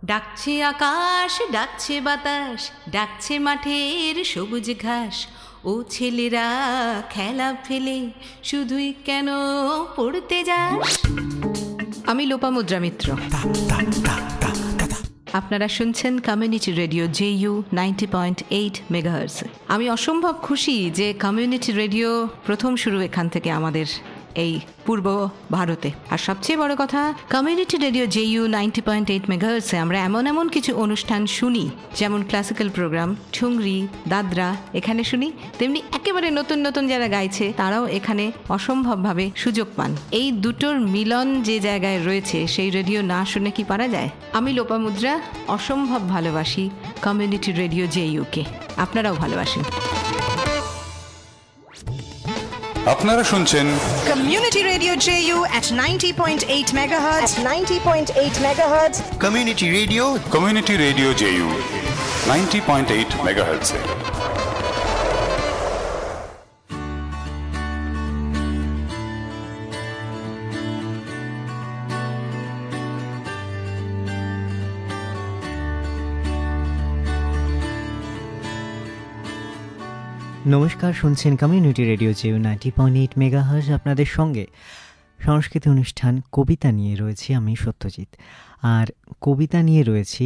ডাকছে আকাশ, ডাকছে বাতাস, ডাকছে মাঠের সবুজ ঘাস। ও ছেলেরা খেলা ফেলে শুধুই কেন পড়তে যাস? আমি লোপামুদ্রা মিত্র। আপনারা শুনছেন কমিউনিটি রেডিও JU 90.8 মেগাহার্টজ। আমি অসম্ভব খুশি যে কমিউনিটি রেডিও প্রথম শুরু এখান থেকে আমাদের এই পূর্ব ভারতে। আর সবচেয়ে বড় কথা, কমিউনিটি রেডিও JU 90.8 মেগাহার্টজে আমরা এমন কিছু অনুষ্ঠান শুনি, যেমন ক্লাসিক্যাল প্রোগ্রাম, ঠুংরি, দাদরা এখানে শুনি। তেমনি একেবারে নতুন যারা গাইছে তারাও এখানে অসম্ভবভাবে সুযোগ পান। এই দুটোর মিলন যে জায়গায় রয়েছে, সেই রেডিও না শুনে কি পারা যায়? আমি লোপামুদ্রা অসম্ভব ভালোবাসি কমিউনিটি রেডিও JU-কে। আপনারাও ভালোবাসেন। আপনারা শুনছেন community radio JU at 90.8 megahertz. Community radio JU 90.8 megahertz. নমস্কার, শুনছেন কমিউনিটি রেডিও JU 90.8 মেগাহার্টজ। আপনাদের সঙ্গে সংস্কৃতি অনুষ্ঠান কবিতা নিয়ে রয়েছি আমি, সত্যজিৎ। আর কবিতা নিয়ে রয়েছি,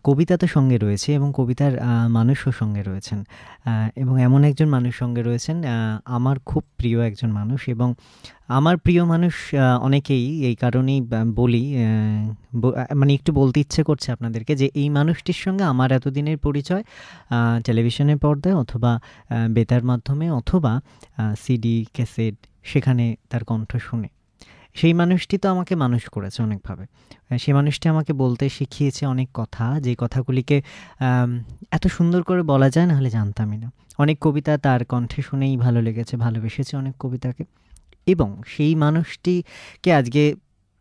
কবিতা তো সঙ্গে রয়েছে এবং কবিতার মানুষও সঙ্গে রয়েছেন, এবং এমন একজন মানুষ সঙ্গে রয়েছেন আমার খুব প্রিয় একজন মানুষ। এবং আমার প্রিয় মানুষ অনেকেই, এই কারণেই বলি, মানে একটু বলতে ইচ্ছে করছে আপনাদেরকে যে এই মানুষটির সঙ্গে আমার এতদিনের পরিচয় টেলিভিশনের পর্দায়, অথবা বেতার মাধ্যমে, অথবা CD ক্যাসেট, সেখানে তার কণ্ঠ শুনে। সেই মানুষটি তো আমাকে মানুষ করেছে অনেকভাবে। সেই মানুষটি আমাকে বলতে শিখিয়েছে অনেক কথা, যে কথাগুলিকে এত সুন্দর করে বলা যায় না হলে জানতামই না। অনেক কবিতা তার কণ্ঠে শুনেই ভালো লেগেছে, ভালোবেসেছে অনেক কবিতাকে। এবং সেই মানুষটিকে আজকে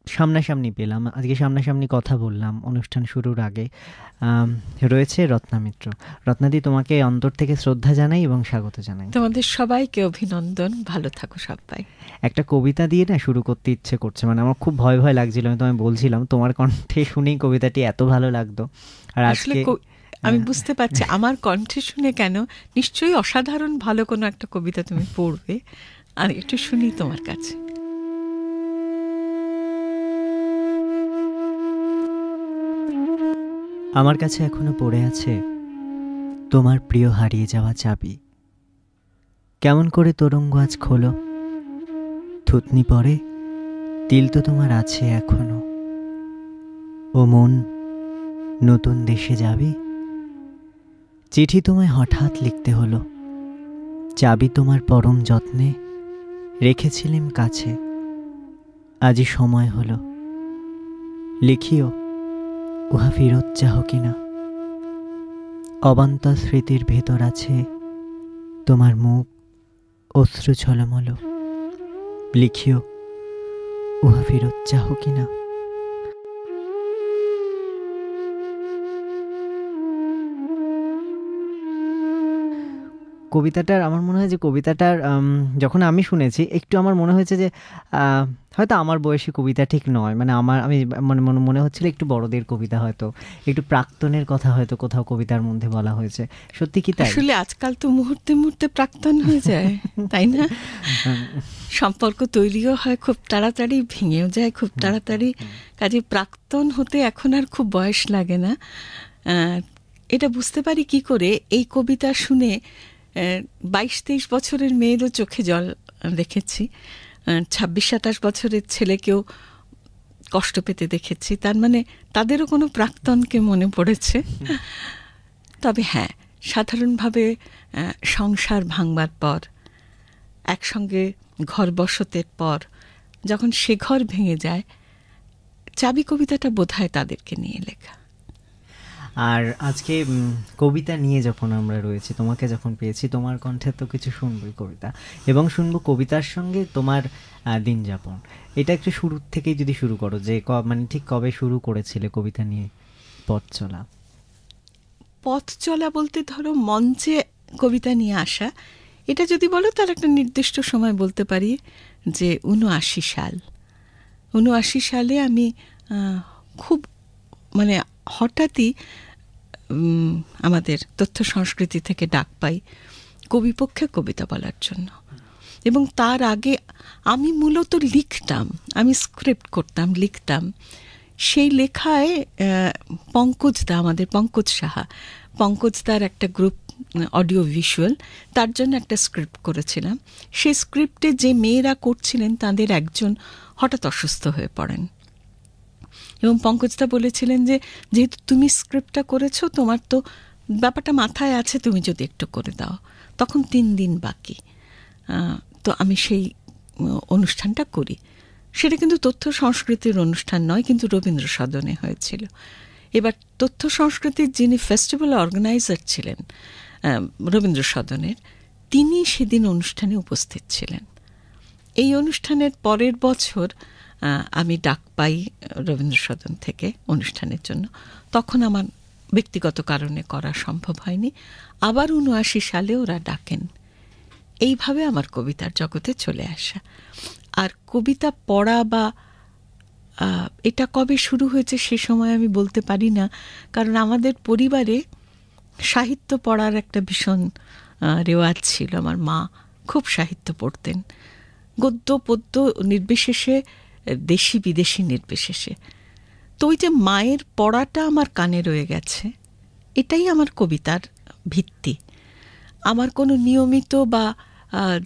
সামনাসামনি পেলাম, আজকে সামনাসামনি কথা বললাম অনুষ্ঠান শুরুর আগে। রয়েছে রত্না মিত্র। রত্নাদি, তোমাকে অন্তর থেকে শ্রদ্ধা জানাই এবং স্বাগত জানাই। তোমাদের সবাইকে অভিনন্দন, ভালো থাকো সবাই। একটা কবিতা দিয়ে না শুরু করতে ইচ্ছে করছে, মানে আমার খুব ভয় লাগছিল। আমি তোমায় বলছিলাম তোমার কণ্ঠে শুনেই কবিতাটি এত ভালো লাগতো। আর আজকে আমি বুঝতে পারছি আমার কণ্ঠে শুনে কেন, নিশ্চয়ই অসাধারণ ভালো কোনো একটা কবিতা তুমি পড়বে। আর একটু শুনি তোমার কাছে। আমার কাছে এখনো পড়ে আছে তোমার প্রিয় হারিয়ে যাওয়া চাবি। কেমন করে তোরঙ্গ আজ খোলো, থুতনি পড়ে, তিল তো তোমার আছে এখনো। ও মন, নতুন দেশে যাবি? চিঠি তোমায় হঠাৎ লিখতে হলো, চাবি তোমার পরম যত্নে রেখেছিলাম কাছে। আজই সময় হলো, লিখিও উহা ফেরত চাহ কিনা। অবান্তর স্মৃতির ভেতর আছে তোমার মুখ অশ্রু ছলমল, লিখিও উহা ফেরত চাহ কিনা। কবিতাটার আমার মনে হয় যে কবিতাটার যখন আমি শুনেছি একটু আমার মনে হয়েছে যে হয়তো আমার বয়সী কবিতা ঠিক নয়, মানে আমি মনে হচ্ছিল একটু বড়দের কবিতা, হয়তো একটু প্রাক্তনের কথা হয়তো কোথাও কবিতার মধ্যে বলা হয়েছে। সত্যি কি তাই? আসলে আজকাল তো মুহূর্তে মুহূর্তে প্রাক্তন হয়ে যায়, তাই না? সম্পর্ক তৈরিও হয় খুব তাড়াতাড়ি, ভেঙেও যায় খুব তাড়াতাড়ি। কাজে প্রাক্তন হতে এখন আর খুব বয়স লাগে না। এটা বুঝতে পারি কি করে, এই কবিতা শুনে 22-23 বছরের মেয়েরও চোখে জল রেখেছি, 26-27 বছরের ছেলেকেও কষ্ট পেতে দেখেছি। তার মানে তাদেরও কোনো প্রাক্তনকে মনে পড়েছে। তবে হ্যাঁ, সাধারণভাবে সংসার ভাঙবার পর, একসঙ্গে ঘর বসতের পর যখন সে ঘর ভেঙে যায়, চাবি কবিতাটা বোধহয় তাদেরকে নিয়ে লেখা। আর আজকে কবিতা নিয়ে যখন আমরা রয়েছি, তোমাকে যখন পেয়েছি, তোমার কণ্ঠে তো কিছু শুনবই কবিতা, এবং শুনবো কবিতার সঙ্গে তোমার দিন যাপন। এটা একটু শুরুর থেকেই যদি শুরু করো, যে মানে ঠিক কবে শুরু করেছিলে কবিতা নিয়ে পথ চলা? পথ চলা বলতে ধরো মঞ্চে কবিতা নিয়ে আসা, এটা যদি বলো তার একটা নির্দিষ্ট সময় বলতে পারি, যে 79 সাল। 79 সালে আমি খুব মানে হঠাৎই আমাদের তথ্য সংস্কৃতি থেকে ডাক পাই কবিপক্ষে কবিতা বলার জন্য। এবং তার আগে আমি মূলত লিখতাম, আমি স্ক্রিপ্ট করতাম, লিখতাম। সেই লেখায় পঙ্কজদা, আমাদের পঙ্কজ সাহা, পঙ্কজদার একটা গ্রুপ অডিও ভিজুয়াল, তার জন্য একটা স্ক্রিপ্ট করেছিলাম। সেই স্ক্রিপ্টে যে মেয়েরা করছিলেন তাদের একজন হঠাৎ অসুস্থ হয়ে পড়েন এবং পঙ্কজদা বলেছিলেন যে যেহেতু তুমি স্ক্রিপ্টটা করেছো, তোমার তো ব্যাপারটা মাথায় আছে, তুমি যদি একটু করে দাও। তখন 3 দিন বাকি, তো আমি সেই অনুষ্ঠানটা করি। সেটা কিন্তু তথ্য সংস্কৃতির অনুষ্ঠান নয়, কিন্তু রবীন্দ্র সদনে হয়েছিল। এবার তথ্য সংস্কৃতির যিনি ফেস্টিভ্যাল অর্গানাইজার ছিলেন রবীন্দ্র সদনের, তিনি সেদিন অনুষ্ঠানে উপস্থিত ছিলেন। এই অনুষ্ঠানের পরের বছর আমি ডাক পাই রবীন্দ্র সদন থেকে অনুষ্ঠানের জন্য। তখন আমার ব্যক্তিগত কারণে করা সম্ভব হয়নি। আবার ৭৯ সালে ওরা ডাকেন। এইভাবে আমার কবিতার জগতে চলে আসা। আর কবিতা পড়া বা এটা কবে শুরু হয়েছে সে সময় আমি বলতে পারি না, কারণ আমাদের পরিবারে সাহিত্য পড়ার একটা ভীষণ রেওয়াজ ছিল। আমার মা খুব সাহিত্য পড়তেন, গদ্য পদ্য নির্বিশেষে, দেশি বিদেশি নির্বিশেষে। তো ওই যে মায়ের পড়াটা আমার কানে রয়ে গেছে, এটাই আমার কবিতার ভিত্তি। আমার কোনো নিয়মিত বা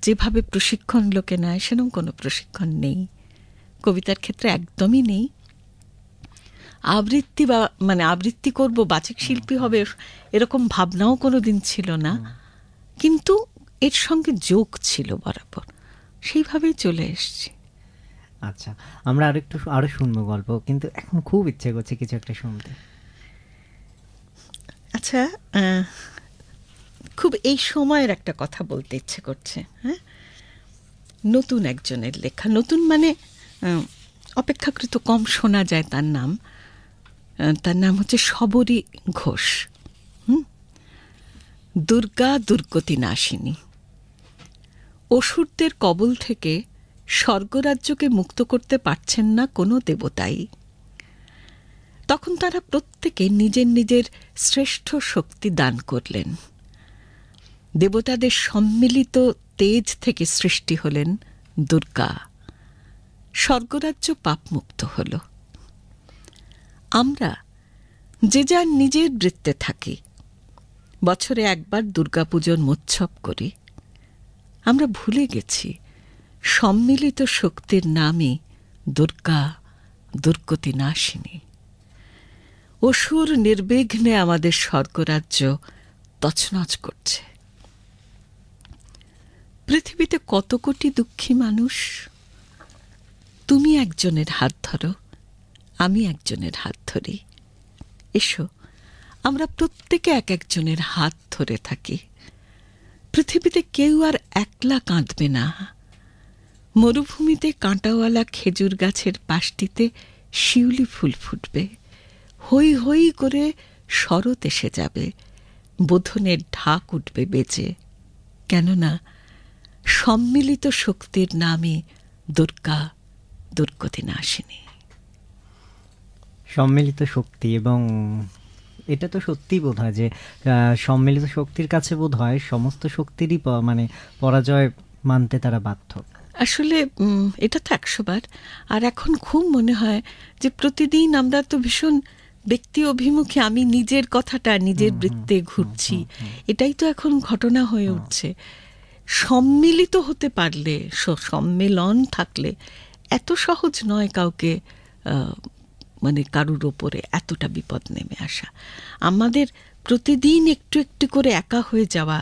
যেভাবে প্রশিক্ষণ লোকে নেয় সেরকম কোনো প্রশিক্ষণ নেই কবিতার ক্ষেত্রে, একদমই নেই। আবৃত্তি বা মানে আবৃত্তি করব, বাচিক শিল্পী হবে, এরকম ভাবনাও কোনো দিন ছিল না, কিন্তু এর সঙ্গে যোগ ছিল বরাবর, সেইভাবেই চলে এসছি। আচ্ছা, আমরা আরো শুনবো গল্প, কিন্তু এখন খুব ইচ্ছে করছে কিছু একটা শুনতে। আচ্ছা, খুব এই সময়ের একটা কথা বলতে ইচ্ছে করছে। হ্যাঁ, নতুন একজনের লেখা, নতুন মানে অপেক্ষাকৃত কম শোনা যায় তার নাম। তার নাম হচ্ছে শবরী ঘোষ। দুর্গা দুর্গতি নাশিনী। অসুরদের কবল থেকে স্বর্গরাজ্যকে মুক্ত করতে পারছেন না কোনো দেবতাই। তখন তারা প্রত্যেকে নিজের নিজের শ্রেষ্ঠ শক্তি দান করলেন। দেবতাদের সম্মিলিত তেজ থেকে সৃষ্টি হলেন দুর্গা। স্বর্গরাজ্য পাপমুক্ত হল। আমরা যে যার নিজের বৃত্তে থাকি, বছরে একবার দুর্গাপূজন উৎসব করি। আমরা ভুলে গেছি সম্মিলিত শক্তির নামই দুর্গা দুর্গতি নাশিনী। অসুর নির্বিঘ্নে আমাদের স্বর্গরাজ্য তছনছ করছে। পৃথিবীতে কত কোটি দুঃখী মানুষ। তুমি একজনের হাত ধরো, আমি একজনের হাত ধরি। এসো, আমরা প্রত্যেকে এক একজনের হাত ধরে থাকি। পৃথিবীতে কেউ আর একলা কাঁদবে না। মরুভূমিতে কাঁটাওয়ালা খেজুর গাছের পাশটিতে শিউলি ফুল ফুটবে। হই হই করে শরৎ এসে যাবে, বোধনের ঢাক উঠবে বেজে। কেননা সম্মিলিত শক্তির নামে দুর্গা দুর্গতি নাশিনী। সম্মিলিত শক্তি, এবং এটা তো সত্যি বোধ হয় যে সম্মিলিত শক্তির কাছে বোধ হয় সমস্ত শক্তিরই মানে পরাজয় মানতে তারা বাধ্য। আসলে এটা তো 100 বার। আর এখন খুব মনে হয় যে প্রতিদিন আমরা তো ভীষণ ব্যক্তি অভিমুখী, আমি নিজের কথাটা নিজের বৃত্তে ঘুরছি, এটাই তো এখন ঘটনা হয়ে উঠছে। সম্মিলিত হতে পারলে, সম্মেলন থাকলে এত সহজ নয় কাউকে মানে কারুর ওপরে এতটা বিপদ নেমে আসা। আমাদের প্রতিদিন একটু একটু করে একা হয়ে যাওয়া,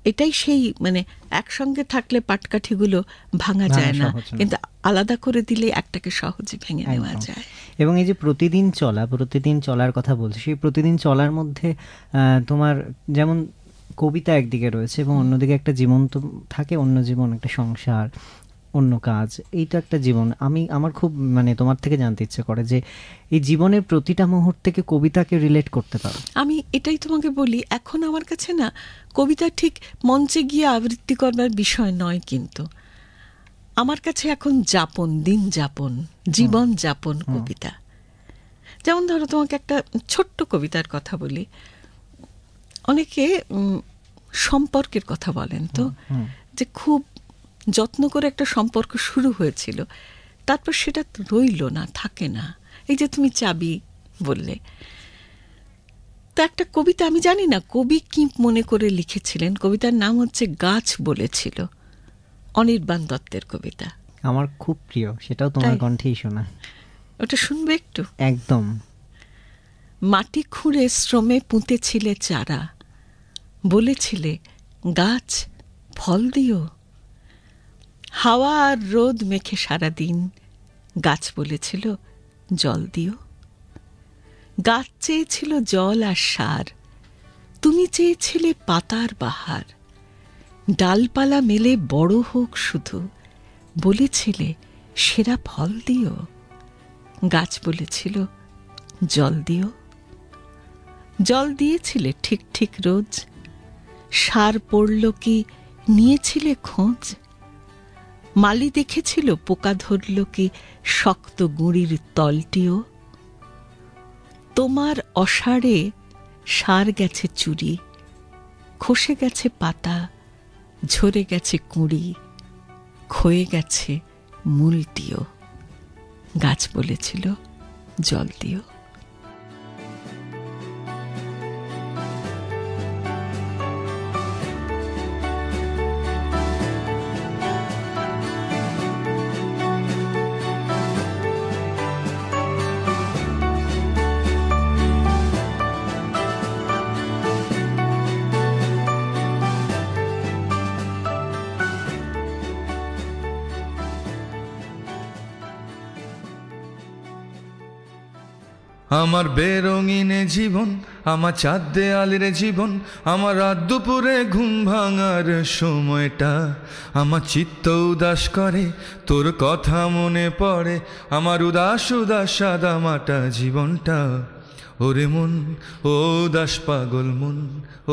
এটাই সেই মানে একসঙ্গে থাকলে পাটকাঠিগুলো ভাঙা যায় না, কিন্তু আলাদা করে দিলে একটাকে সহজে ভেঙে নেওয়া যায়। এবং এই যে প্রতিদিন চলার কথা বলছি, সেই প্রতিদিন চলার মধ্যে তোমার যেমন কবিতা একদিকে রয়েছে এবং অন্যদিকে একটা জীবন তো থাকে, অন্য জীবন, একটা সংসার, অন্য কাজ, এই তো একটা জীবন। আমার খুব মানে তোমার থেকে জানতে ইচ্ছে করে যে এই জীবনের প্রতিটা মুহূর্তকে কবিতাকে রিলেট করতে পারো। আমি এটাই তোমাকে বলি, এখন আমার কাছে না কবিতা ঠিক মঞ্চে গিয়ে আবৃত্তি করবার বিষয় নয়, কিন্তু আমার কাছে এখন যাপন, দিন যাপন, জীবন যাপন কবিতা। যেমন ধরো তোমাকে একটা ছোট্ট কবিতার কথা বলি। অনেকে সম্পর্কের কথা বলেন তো, যে খুব যত্ন করে একটা সম্পর্ক শুরু হয়েছিল, তারপর সেটা রইল না, থাকে না। এই যে তুমি চাবি বললে, তো একটা কবিতা, আমি জানি না কবি কি মনে করে লিখেছিলেন, কবিতার নাম হচ্ছে গাছ বলেছিল, অনির্বাণ দত্তের কবিতা। আমার খুব প্রিয়, সেটাও তোমার কণ্ঠেই শোনা। ওটা শুনবে একটু? একদম। মাটি খুঁড়ে শ্রমে পুঁতেছিলে চারা, বলেছিলে গাছ ফল দিও। হাওয়া আর রোদ মেখে সারাদিন গাছ বলেছিল জল দিও। গাছ চেয়েছিল জল আর সার, তুমি চেয়েছিলে পাতার বাহার। ডালপালা মেলে বড় হোক শুধু, বলেছিলে সেরা ফল দিও। গাছ বলেছিল জল দিও। জল দিয়েছিলে ঠিক ঠিক রোজ, সার পড়ল কি নিয়েছিলে খোঁজ। মালি দেখেছিল পোকা ধরল কি শক্ত গুঁড়ির তলটিও। তোমার অসাড়ে সার গেছে চুরি, খসে গেছে পাতা, ঝরে গেছে কুঁড়ি, ক্ষয়ে গেছে মূলটিও। গাছ বলেছিল জল দিও। আমার বেরঙিনে জীবন, আমার চাঁদ দেয়ালের জীবন, আমার রাত দুপুরে ঘুম ভাঙার সময়টা। আমার চিত্ত উদাস করে, তোর কথা মনে পড়ে, আমার উদাস উদাস সাদা মাটা জীবনটা। ওরে মন, ও উদাস পাগল মন,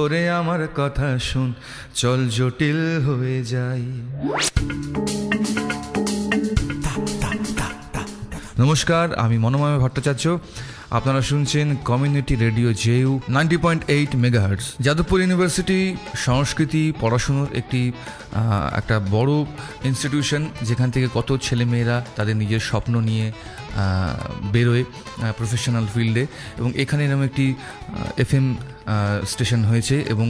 ওরে আমার কথা শুন, চল জটিল হয়ে যাই। নমস্কার, আমি মনোময় ভট্টাচার্য। আপনারা শুনছেন community radio JU 90.8 megahertz. Jadavpur university সংস্কৃতি পড়াশুনোর একটা বড় ইনস্টিটিউশন, যেখান থেকে কত ছেলেমেয়েরা তাদের নিজের স্বপ্ন নিয়ে বেরোয় প্রফেশনাল ফিল্ডে। এবং এখানে এরকম একটি FM স্টেশন হয়েছে, এবং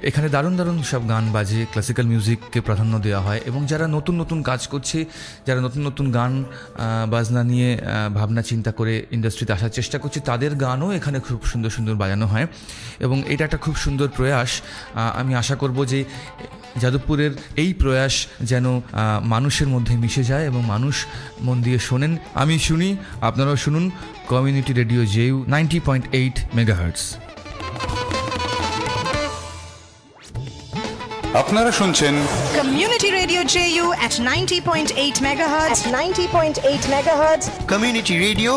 এখানে দারুণ দারুণ সব গান বাজে, ক্লাসিক্যাল মিউজিককে প্রাধান্য দেওয়া হয়। এবং যারা নতুন নতুন কাজ করছে, যারা নতুন নতুন গান বাজনা নিয়ে ভাবনা চিন্তা করে ইন্ডাস্ট্রিতে আসার চেষ্টা করছে, তাদের গানও এখানে খুব সুন্দর সুন্দর বাজানো হয়। এবং এটা একটা খুব সুন্দর প্রয়াস। আমি আশা করব যে যাদবপুরের এই প্রয়াস যেন মানুষের মধ্যে মিশে যায় এবং মানুষ মন দিয়ে শোনেন। আমি শুনি, আপনারাও শুনুন কমিউনিটি রেডিও জেইউ 90.8 মেগাহার্টজ। আপনারা শুনছেন Community Radio JU at 90.8 megahertz. At 90.8 megahertz. Community Radio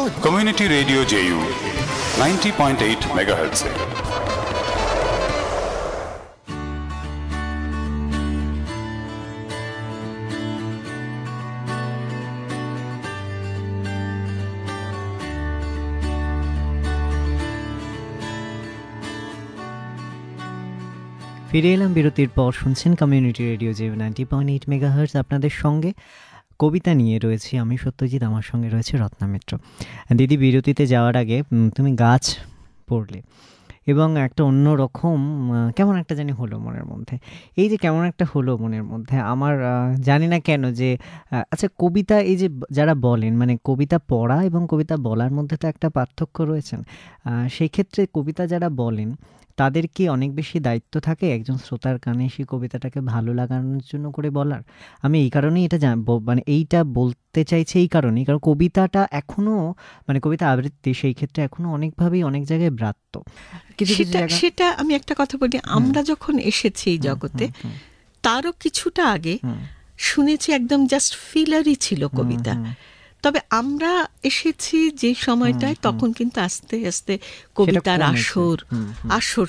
JU 90.8 megahertz. ফিরে এলাম বিরতির পর। শুনছেন কমিউনিটি রেডিও জেইউ 90.8 মেগাহার্টজ। আপনাদের সঙ্গে কবিতা নিয়ে রয়েছি আমি সত্যজিৎ, আমার সঙ্গে রয়েছে রত্না মিত্র। দিদি, বিরতিতে যাওয়ার আগে তুমি গাছ পড়লে এবং একটা অন্য রকম কেমন একটা জানি হলো মনের মধ্যে। এই যে কেমন একটা হলো মনের মধ্যে, আমার জানি না কেন যে আচ্ছা, কবিতা এই যে যারা বলেন, মানে কবিতা পড়া এবং কবিতা বলার মধ্যে তো একটা পার্থক্য রয়েছেন। সেই ক্ষেত্রে কবিতা যারা বলেন তাদের কি অনেক বেশি দায়িত্ব থাকে একজন শ্রোতার কানে সেই কবিতাটাকে ভালো লাগানোর জন্য করে বলার? আমি এই কারণেই এটা মানে এইটা বলতে চাইছি, এই কারণেই, কারণ কবিতাটা এখনও, মানে কবিতা আবৃত্তি সেই ক্ষেত্রে এখনও অনেকভাবেই অনেক জায়গায় ব্রাত্য। সেটা আমি একটা কথা বলি, আমরা যখন এসেছি এই জগতে তারও কিছুটা আগে শুনেছি একদম জাস্ট ফিলারই ছিল কবিতা। তবে আমরা এসেছি যে সময়টায়, তখন কিন্তু আস্তে আস্তে কবিতার আসর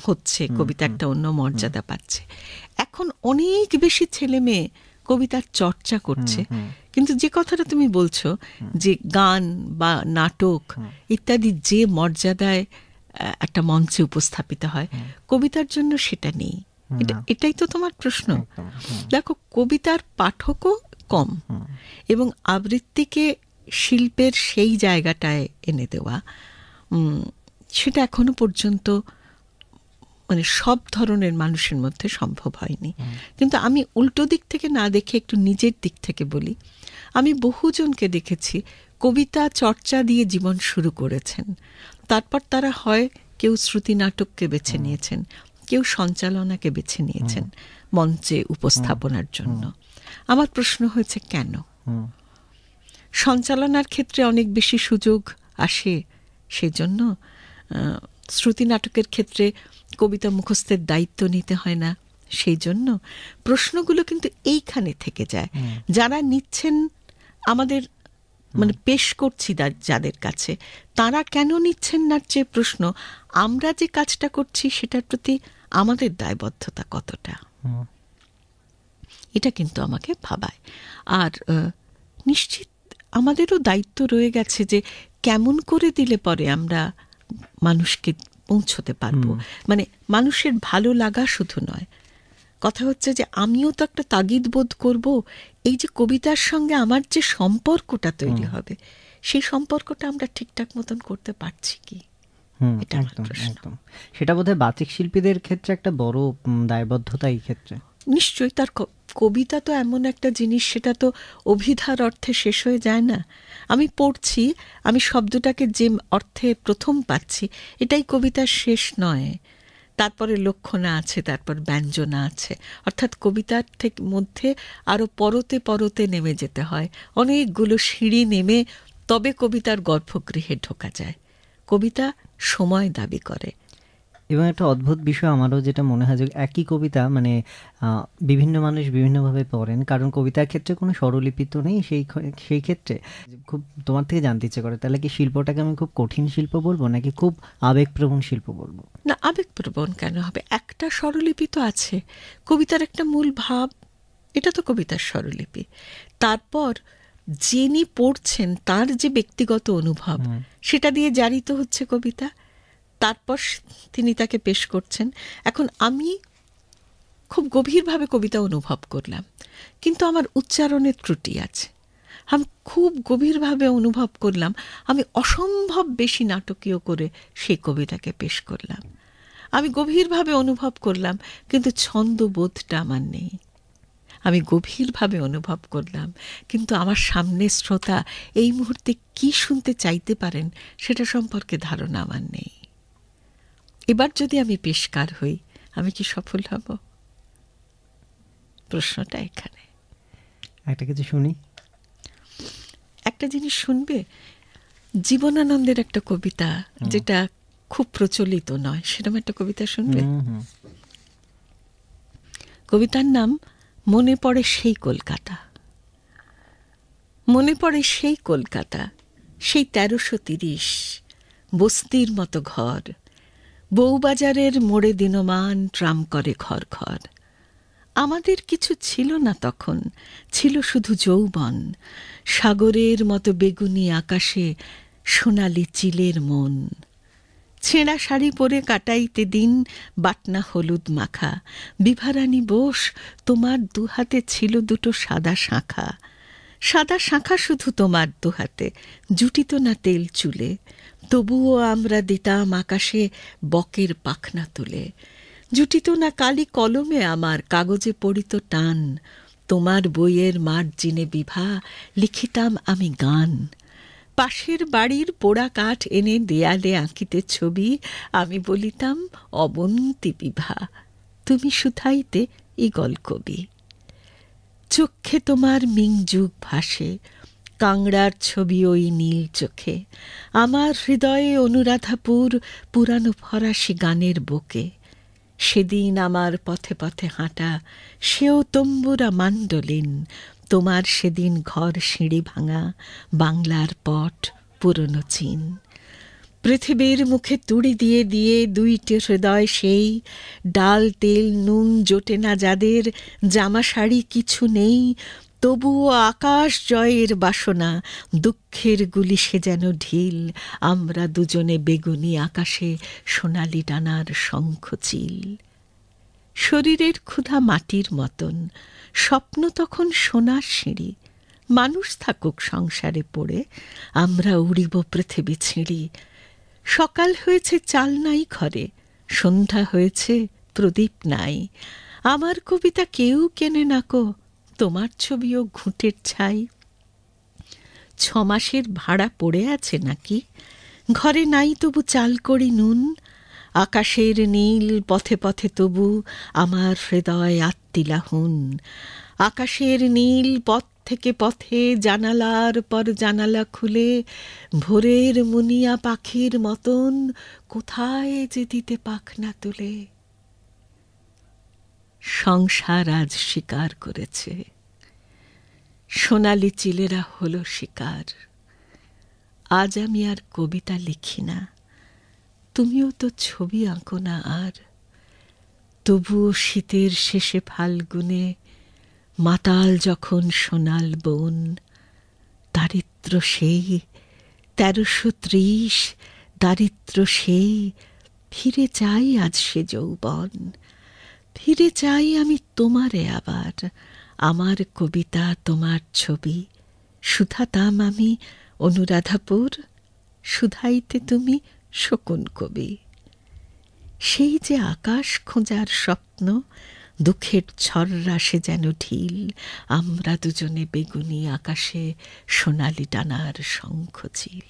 হচ্ছে, কবিতা একটা অন্য মর্যাদা পাচ্ছে। এখন অনেক বেশি ছেলে মেয়ে কবিতার চর্চা করছে, কিন্তু যে কথাটা তুমি বলছো যে গান বা নাটক ইত্যাদি যে মর্যাদায় একটা মঞ্চে উপস্থাপিত হয়, কবিতার জন্য সেটা নেই। এটাই তো তোমার প্রশ্ন। দেখো, কবিতার পাঠকও কম এবং আবৃত্তিকে শিল্পের সেই জায়গাটায় এনে দেওয়া, সেটা এখনো পর্যন্ত মানে সব ধরনের মানুষের মধ্যে সম্ভব হয়নি। কিন্তু আমি উল্টো দিক থেকে না দেখে একটু নিজের দিক থেকে বলি, আমি বহুজনকে দেখেছি কবিতা চর্চা দিয়ে জীবন শুরু করেছেন, তারপর তারা হয় কেউ শ্রুতি নাটককে বেছে নিয়েছেন, কেউ সঞ্চালনাকে বেছে নিয়েছেন মঞ্চে উপস্থাপনার জন্য। আমার প্রশ্ন হয়েছে কেন? সঞ্চালনার ক্ষেত্রে অনেক বেশি সুযোগ আসে, সেজন্য শ্রুতি নাটকের ক্ষেত্রে কবিতা মুখস্থের দায়িত্ব নিতে হয় না, সেই জন্য প্রশ্নগুলো কিন্তু এইখানে থেকে যায়। যারা নিচ্ছেন আমাদের মানে পেশ করছি যাদের কাছে, তারা কেন নিচ্ছেন না যে প্রশ্ন, আমরা যে কাজটা করছি সেটার প্রতি আমাদের দায়বদ্ধতা কতটা, এটা কিন্তু আমাকে ভাবায়। আর নিশ্চিত আমাদেরও দায়িত্ব রয়ে গেছে যে কেমন করে দিলে পরে আমরা মানুষকে পৌঁছতে পারবো। মানে মানুষের ভালো লাগা শুধু নয়, কথা হচ্ছে যে আমিও তো একটা তাগিদ বোধ করব, এই যে কবিতার সঙ্গে আমার যে সম্পর্কটা তৈরি হবে, সেই সম্পর্কটা আমরা ঠিকঠাক মতন করতে পারছি কি, এটা একদম। সেটা বোধহয় বাচিক শিল্পীদের ক্ষেত্রে একটা বড় দায়বদ্ধতা এই ক্ষেত্রে। নিশ্চয়ই, তার কবিতা তো এমন একটা জিনিস, সেটা তো অভিধার অর্থে শেষ হয়ে যায় না। আমি পড়ছি, আমি শব্দটাকে যে অর্থে প্রথম পাচ্ছি, এটাই কবিতার শেষ নয়। তারপরে লক্ষণা আছে, তারপর ব্যঞ্জনা আছে, অর্থাৎ কবিতার থেকে মধ্যে আরো পরতে পরতে নেমে যেতে হয়, অনেকগুলো সিঁড়ি নেমে তবে কবিতার গর্ভগৃহে ঢোকা যায়। কবিতা সময় দাবি করে। এবং একটা অদ্ভুত বিষয় আমারও যেটা মনে হয় যে একই কবিতা মানে বিভিন্ন মানুষ বিভিন্নভাবে পড়েন, কারণ কবিতার ক্ষেত্রে কোনো স্বরলিপি তো নেই। সেই ক্ষেত্রে খুব তোমার থেকে জানতে ইচ্ছে করে, তাহলে কি শিল্পটাকে আমি খুব কঠিন শিল্প বলবো নাকি খুব আবেগপ্রবণ শিল্প বলবো? না, আবেগপ্রবণ কেন হবে? একটা স্বরলিপি তো আছে, কবিতার একটা মূল ভাব, এটা তো কবিতার স্বরলিপি। তারপর যিনি পড়ছেন তার যে ব্যক্তিগত অনুভব, সেটা দিয়ে জারিত হচ্ছে কবিতা, তারপর তিনি তাকে পেশ করছেন। এখন আমি খুব গভীরভাবে কবিতা অনুভব করলাম, কিন্তু আমার উচ্চারণের ত্রুটি আছে। আমি খুব গভীরভাবে অনুভব করলাম, আমি অসম্ভব বেশি নাটকীয় করে সেই কবিতাকে পেশ করলাম। আমি গভীরভাবে অনুভব করলাম, কিন্তু ছন্দবোধটা আমার নেই। আমি গভীরভাবে অনুভব করলাম, কিন্তু আমার সামনে শ্রোতা এই মুহূর্তে কি শুনতে চাইতে পারেন সেটা সম্পর্কে ধারণা আমার নেই। এবার যদি আমি পেশকার হই, আমি কি সফল হব? প্রশ্নটা এখানে। একটা কিছু শুনি, একটা জিনিস শুনবে, জীবনানন্দের একটা কবিতা যেটা খুব প্রচলিত নয়, সেরকম একটা কবিতা শুনবে। কবিতার নাম মনে পড়ে সেই কলকাতা। মনে পড়ে সেই কলকাতা, সেই 1330, বস্তির মতো ঘর, বউবাজারের মোড়ে দিনমান ট্রাম করে ঘর ঘর। আমাদের কিছু ছিল না তখন, ছিল শুধু যৌবন, সাগরের মতো বেগুনি আকাশে সোনালি চিলের মন। ছেঁড়া শাড়ি পরে কাটাইতে দিন বাটনা হলুদ মাখা, বিভারানী বোস তোমার দুহাতে ছিল দুটো সাদা শাঁখা। সাদা শাঁখা শুধু তোমার দুহাতে, জুটিত না তেল চুলে, তবুও আমরা দিতাম আকাশে বকের পাখনা তুলে। জুটিত না কালি কলমে আমার কাগজে পড়িত টান, তোমার বইয়ের মার্জিনে বিভা লিখিতাম আমি গান। পাশের বাড়ির পোড়া কাঠ এনে দেয়ালে আঁকিতে ছবি, আমি বলিতাম অবন্তী বিভা, তুমি শুধাইতে ঈগল কবি। চক্ষে তোমার মিংযুগ ভাসে, কাংড়ার ছবি ওই নীল চোখে, আমার হৃদয়ে অনুরাধাপুর পুরানো ফরাসি গানের বুকে। সেদিন আমার পথে পথে হাঁটা, সেও তম্বুরা মান্ডলিন, তোমার সেদিন ঘর সিঁড়ি ভাঙা, বাংলার পট পুরনো চীন। পৃথিবীর মুখে তুড়ি দিয়ে দিয়ে দুইটি হৃদয় সেই, ডাল তেল নুন জোটে না যাদের, জামা শাড়ি কিছু নেই, তবুও আকাশ জয়ের বাসনা, দুঃখের গুলি সে যেন ঢিল, আমরা দুজনে বেগুনি আকাশে সোনালি ডানার শঙ্খচিল। শরীরের ক্ষুধা মাটির মতন, স্বপ্ন তখন সোনার সিঁড়ি, মানুষ থাকুক সংসারে পড়ে, আমরা উড়িব পৃথিবী ছিঁড়ি। সকাল হয়েছে চাল নাই ঘরে, সন্ধ্যা হয়েছে প্রদীপ নাই, আমার কবিতা কেউ কেনে নাকো, তোমার ছবিও ঘুঁটের ছাই। 6 মাসের ভাড়া পড়ে আছে নাকি, ঘরে নাই তবু চাল করি নুন, আকাশের নীল পথে পথে তবু আমার হৃদয় আত্মিলাহুন। আকাশের নীল পথ থেকে পথে জানালার পর জানালা খুলে, ভোরের মুনিয়া পাখির মতন কোথায় যে দিতে পাখনা তুলে। সংসার আজ শিকার করেছে, সোনালি চিলেরা হলো শিকার। আজ আমি আর কবিতা লিখি না, তুমিও তো ছবি আঁকো না আর। তবুও শীতের শেষে ফাল্গুনে, মাতাল যখন সোনাল বন, দারিদ্র সেই 1330, দারিদ্র সেই, ফিরে চাই আজ সে যৌবন। ফিরে চাই আমি তোমারে আবার, আমার কবিতা তোমার ছবি। শুধাতাম আমি অনুরাধাপুর, শুধাইতে তুমি শকুন কবি। সেই যে আকাশ খোঁজার স্বপ্ন, দুঃখের ছররা সে যেন ঢিল, আমরা দুজনে বেগুনি আকাশে সোনালি ডানার শঙ্খচিল।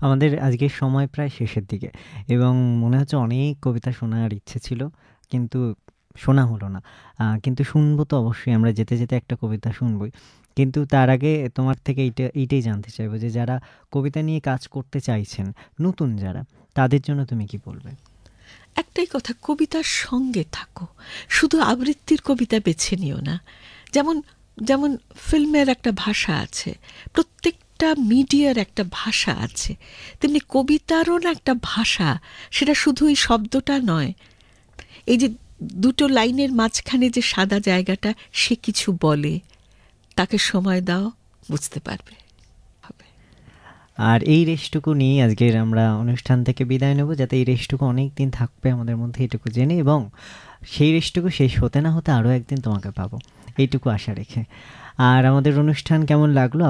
আমাদের আজকের সময় প্রায় শেষের দিকে এবং মনে হচ্ছে অনেক কবিতা শোনার ইচ্ছে ছিল, কিন্তু শোনা হলো না। কিন্তু শুনবো তো অবশ্যই, আমরা যেতে যেতে একটা কবিতা শুনবই। কিন্তু তার আগে তোমার থেকে এইটাই জানতে চাইবো যে যারা কবিতা নিয়ে কাজ করতে চাইছেন, নতুন যারা, তাদের জন্য তুমি কি বলবে? একটাই কথা, কবিতার সঙ্গে থাকো, শুধু আবৃত্তির কবিতা বেছে নিও না। যেমন যেমন ফিল্মের একটা ভাষা আছে, প্রত্যেকটা মিডিয়ার একটা ভাষা আছে, তেমনি কবিতারও না একটা ভাষা। সেটা শুধু এই শব্দটা নয়, এই যে দুটো লাইনের মাঝখানে যে সাদা জায়গাটা, সে কিছু বলে, তাকে সময় দাও, বুঝতে পারবে। আর এই রেশটুকু নিয়ে আজকের আমরা অনুষ্ঠান থেকে বিদায় নেব, যাতে এই রেশটুকু অনেক দিন থাকবে আমাদের মধ্যে, এটুকু জেনে, এবং সেই রেশটুকু শেষ হতে না হতে আরও একদিন তোমাকে পাবো, এইটুকু আশা রেখে। আর আমাদের অনুষ্ঠান কেমন লাগলো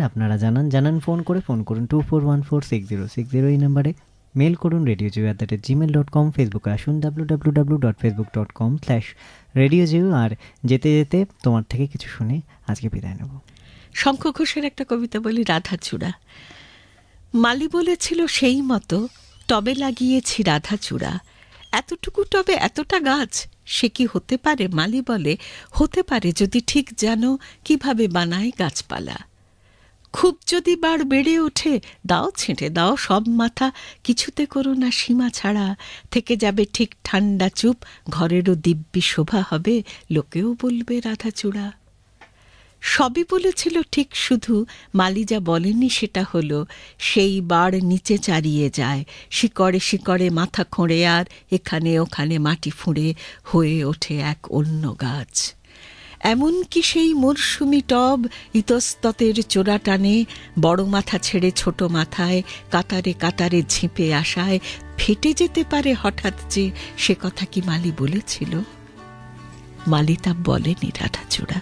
আপনারা জানান ফোন করুন 24146060 এই নাম্বারে, মেল করুন radioju@gmail.com, ফেসবুকে আসুন www.facebook.com/radioju। আর যেতে যেতে তোমার থেকে কিছু শুনে আজকে বিদায় নেব। শঙ্খ ঘোষের একটা কবিতা বলি, রাধাচূড়া। মালি বলেছিল সেই মতো, টবে লাগিয়েছি রাধাচূড়া, এতটুকু টবে এতটা গাছ, সে কি হতে পারে? মালি বলে, হতে পারে যদি ঠিক জানো কিভাবে বানায় গাছপালা। খুব যদি বাড় বেড়ে ওঠে, দাও ছেঁটে দাও সব মাথা, কিছুতে করো না সীমা ছাড়া, থেকে যাবে ঠিক ঠান্ডা চুপ, ঘরেরও দিব্যি শোভা হবে, লোকেও বলবে রাধাচূড়া। সবই বলেছিল ঠিক, শুধু মালি যা বলেনি সেটা হলো, সেই বাড় নিচে চারিয়ে যায়, শিকড়ে শিকড়ে মাথা খোঁড়ে, আর এখানে ওখানে মাটি ফুঁড়ে হয়ে ওঠে এক অন্য গাছ। এমনকি সেই মরশুমি টব ইতস্ততের চোরা টানে, বড় মাথা ছেড়ে ছোট মাথায় কাতারে কাতারে ঝিঁপে আসায় ফেটে যেতে পারে হঠাৎ যে, সে কথা কি মালি বলেছিল? মালি তা বলেনি রাধাচূড়া।